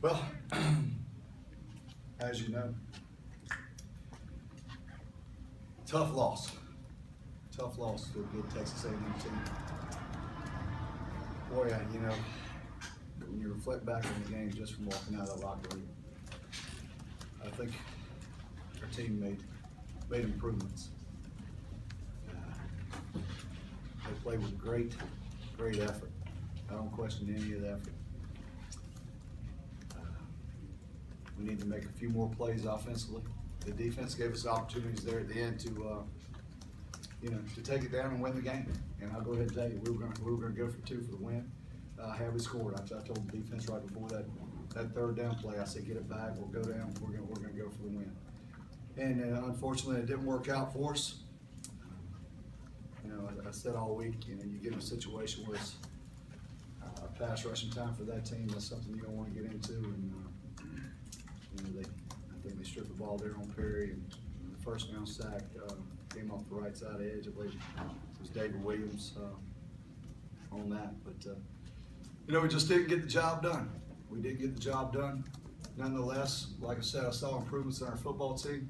Well, as you know, tough loss to a good Texas A&M team. Boy, you know, when you reflect back on the game just from walking out of the locker room, I think our team made improvements. They played with great effort. I don't question any of the effort. We need to make a few more plays offensively. The defense gave us opportunities there at the end to, to take it down and win the game. And I'll go ahead and tell you, we were going to go for 2 for the win. Had we scored, I told the defense right before that third down play, I said, get it back, we'll go down, we're going to go for the win. And unfortunately, it didn't work out for us. I said all week, you get in a situation where it's pass rushing time for that team. That's something you don't want to get into. And I think they stripped the ball there on Perry, and the first down sack came off the right side edge. I believe it was David Williams on that. But we just didn't get the job done. We did get the job done. Nonetheless, like I said, I saw improvements in our football team.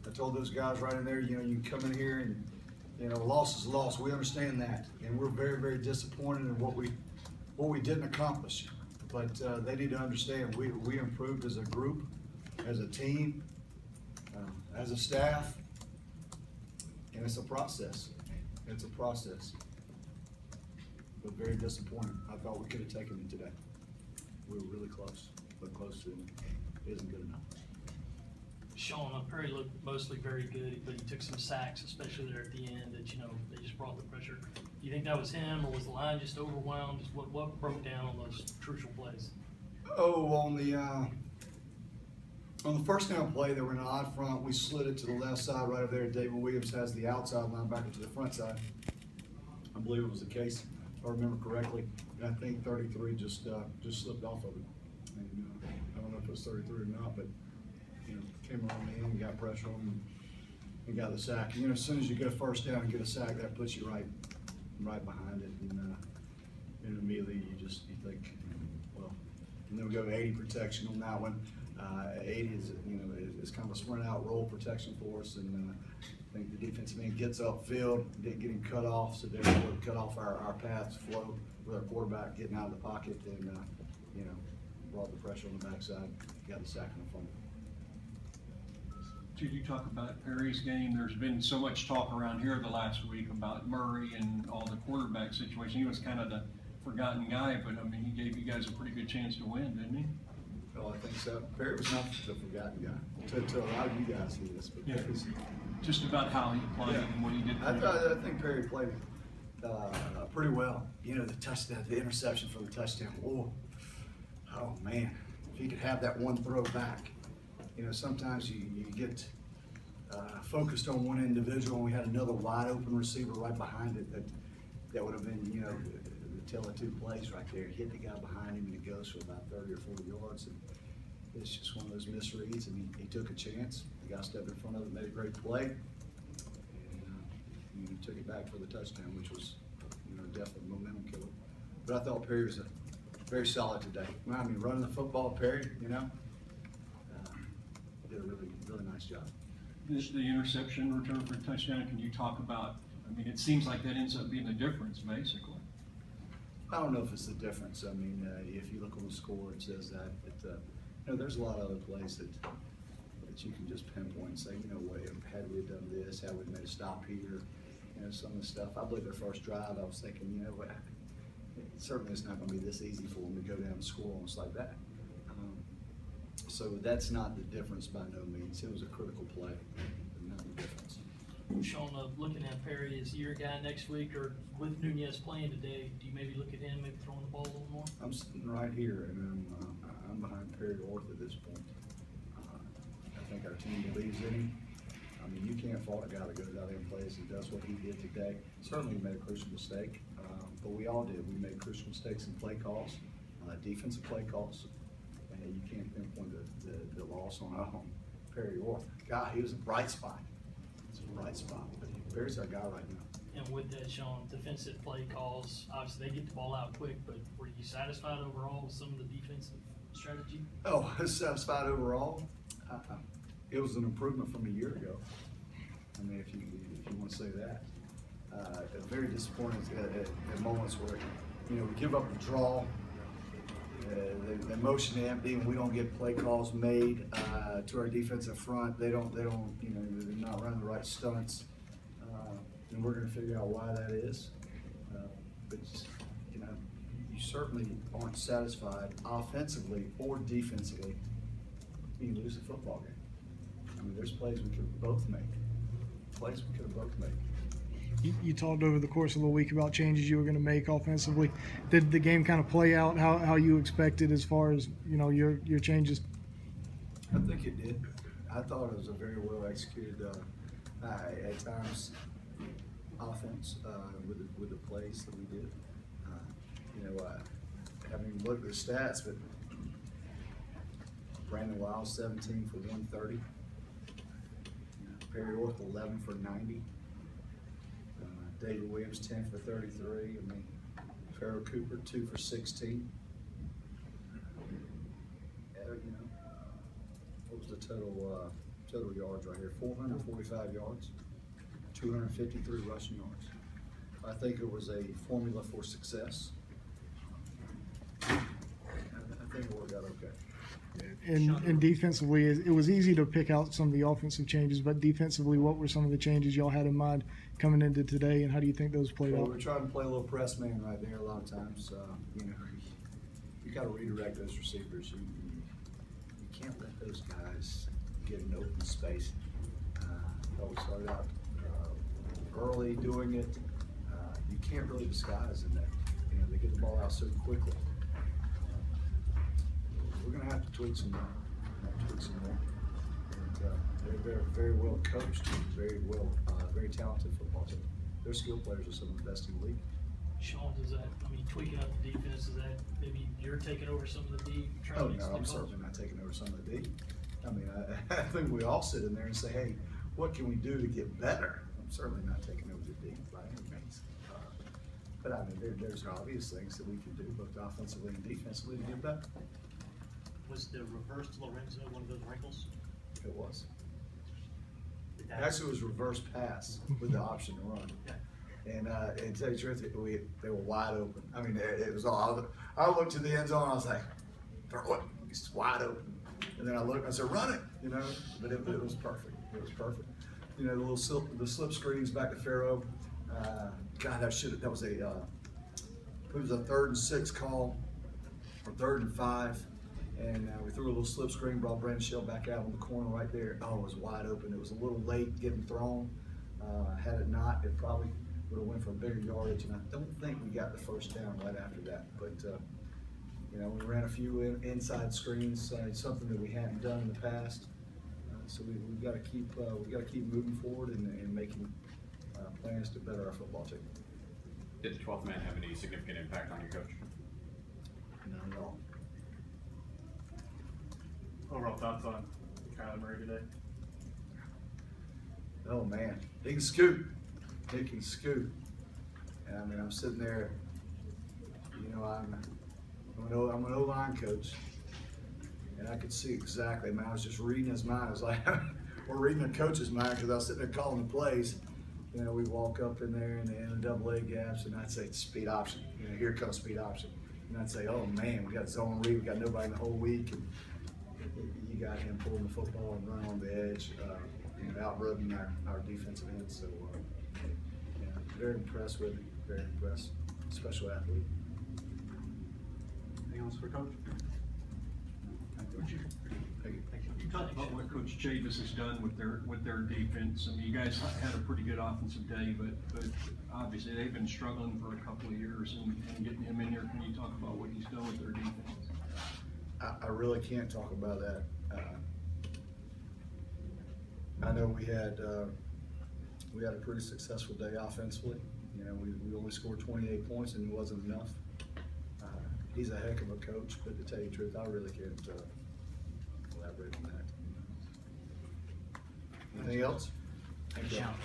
I told those guys right in there, you can come in here and, a loss is a loss. We understand that, and we're very, very disappointed in what we didn't accomplish. But they need to understand we improved as a group, as a team, as a staff, and it's a process. It's a process. But very disappointed. I thought we could have taken it today. We were really close, but close to it isn't good enough. Shawn, Perry looked mostly very good, but he took some sacks, especially there at the end, that they just brought the pressure. Do you think that was him, or was the line just overwhelmed? Just what broke down on those crucial plays? Oh, on the first down play, they were in an odd front. We slid it to the left side right over there. David Williams has the outside linebacker to the front side. I believe it was the case, if I remember correctly. And I think 33 just slipped off of it. And I don't know if it was 33 or not, but came around the end and got pressure on him and got the sack. As soon as you get a first down and get a sack, that puts you right behind it. And immediately you think, well, and then we go to 80 protection on that one. 80 is kind of a sprint out roll protection for us, and I think the defensive end gets upfield, didn't get him cut off, so therefore cut off our paths flow with our quarterback getting out of the pocket, and brought the pressure on the backside, got the sack in the front. Did you talk about Perry's game? There's been so much talk around here the last week about Murray and all the quarterback situation. He was kind of the forgotten guy, but he gave you guys a pretty good chance to win, didn't he? Well, I think so. Perry was not the forgotten guy. To a lot of you guys, he is. But yeah, just about how he played and what he did. I think Perry played pretty well. The touchdown, the interception for the touchdown. Oh man, if he could have that one throw back. Sometimes you get focused on one individual, and we had another wide open receiver right behind it that would have been, the tell of 2 plays right there. Hit the guy behind him, and it goes for about 30 or 40 yards. And it's just one of those misreads, and he took a chance. The guy stepped in front of it, made a great play, and he took it back for the touchdown, which was, definitely a momentum killer. But I thought Perry was very solid today. Running the football, Perry, did a really, really nice job. The interception return for a touchdown, can you talk about, it seems like that ends up being the difference, basically. I don't know if it's the difference. If you look on the score, it says that. But, there's a lot of other plays that you can just pinpoint and say, had we done this, had we made a stop here, some of the stuff. I believe their first drive, I was thinking, certainly it's not going to be this easy for them to go down and score on us like that. So that's not the difference by no means. It was a critical play, but not the difference. Shawn, looking at Perry, is he your guy next week, or with Nunez playing today, do you maybe look at him, maybe throwing the ball a little more? I'm sitting right here, and I'm behind Perry Orth at this point. I think our team believes in him. You can't fault a guy that goes out there and plays and does what he did today. Certainly he made a crucial mistake, but we all did. We made crucial mistakes in play calls, defensive play calls. You can't pinpoint the loss on Perry Orth. God, he was a bright spot. It's a bright spot, but Perry's our guy right now. And with that, Shawn, defensive play calls, obviously they get the ball out quick, but were you satisfied overall with some of the defensive strategy? Oh, satisfied overall. It was an improvement from a year ago. I mean, if you want to say that. Very disappointing at moments where, we give up the draw. They motion empty, and we don't get play calls made to our defensive front. They don't. They're not running the right stunts, and we're going to figure out why that is. But you certainly aren't satisfied offensively or defensively. You lose a football game. I mean, there's plays we could both make. You talked over the course of the week about changes you were going to make offensively. Did the game kind of play out how you expected as far as your changes? I think it did. I thought it was a very well executed at times offense with the plays that we did. Having looked at the stats, but Brandon Wiles 17 for 130. Perry Orth 11 for 90. David Williams 10 for 33. Farrell Cooper 2 for 16. What was the total yards right here? 445 yards, 253 rushing yards. I think it was a formula for success. I think it worked out okay. And defensively, it was easy to pick out some of the offensive changes, but defensively, what were some of the changes y'all had in mind coming into today, and how do you think those played out? We're trying to play a little press man right there a lot of times. You got to redirect those receivers. You can't let those guys get an open space. We started out early doing it. You can't really disguise in that. They get the ball out so quickly. We're going to have to tweak some more. And they're very well coached, very talented football team. Their skill players are some of the best in the league. Shawn, tweaking up the defense, is that maybe you're taking over some of the D? Oh, no, I'm certainly not taking over some of the D. I think we all sit in there and say, hey, what can we do to get better? I'm certainly not taking over the D by any means. But there's obvious things that we can do both offensively and defensively to get better. Was the reverse to Lorenzo one of those wrinkles? It was. Did that- Actually, it was reverse pass with the option to run. And to tell you the truth, they were wide open. It was all. I looked to the end zone. I was like, throw it. It's wide open. And then I looked. I said, run it. But it was perfect. It was perfect. The slip screens back to Farrow. God, that was a. It was a 3rd and 6 call, or 3rd and 5. And we threw a little slip screen, brought Brandon Shell back out on the corner right there. Oh, it was wide open. It was a little late getting thrown. Had it not, it probably would have went for a bigger yardage. And I don't think we got the first down right after that. But we ran a few inside screens, something that we hadn't done in the past. So we've got to keep moving forward and making plans to better our football team. Did the 12th man have any significant impact on your coach? None at all. Overall thoughts on Kyler Murray today? Oh man, he can scoot. And I'm sitting there. I'm an O-line coach, and I could see exactly. I was just reading his mind. I was like, we're reading the coach's mind because I was sitting there calling the plays. We walk up in there in the AA gaps, and I'd say speed option. Here comes speed option, and I'd say, oh man, we got zone read. We got nobody in the whole week. And you got him pulling the football and running on the edge, outrunning our defensive end. So, very impressed with him. Very impressed. Special athlete. Anything else for Coach? Thank you. You talked about what Coach Chavis has done with their defense. You guys had a pretty good offensive day, but obviously they've been struggling for a couple of years, and getting him in there. Can you talk about what he's done with their defense? I really can't talk about that. I know we had a pretty successful day offensively. We only scored 28 points, and it wasn't enough. He's a heck of a coach, but to tell you the truth, I really can't elaborate on that. Anything else? Shawn,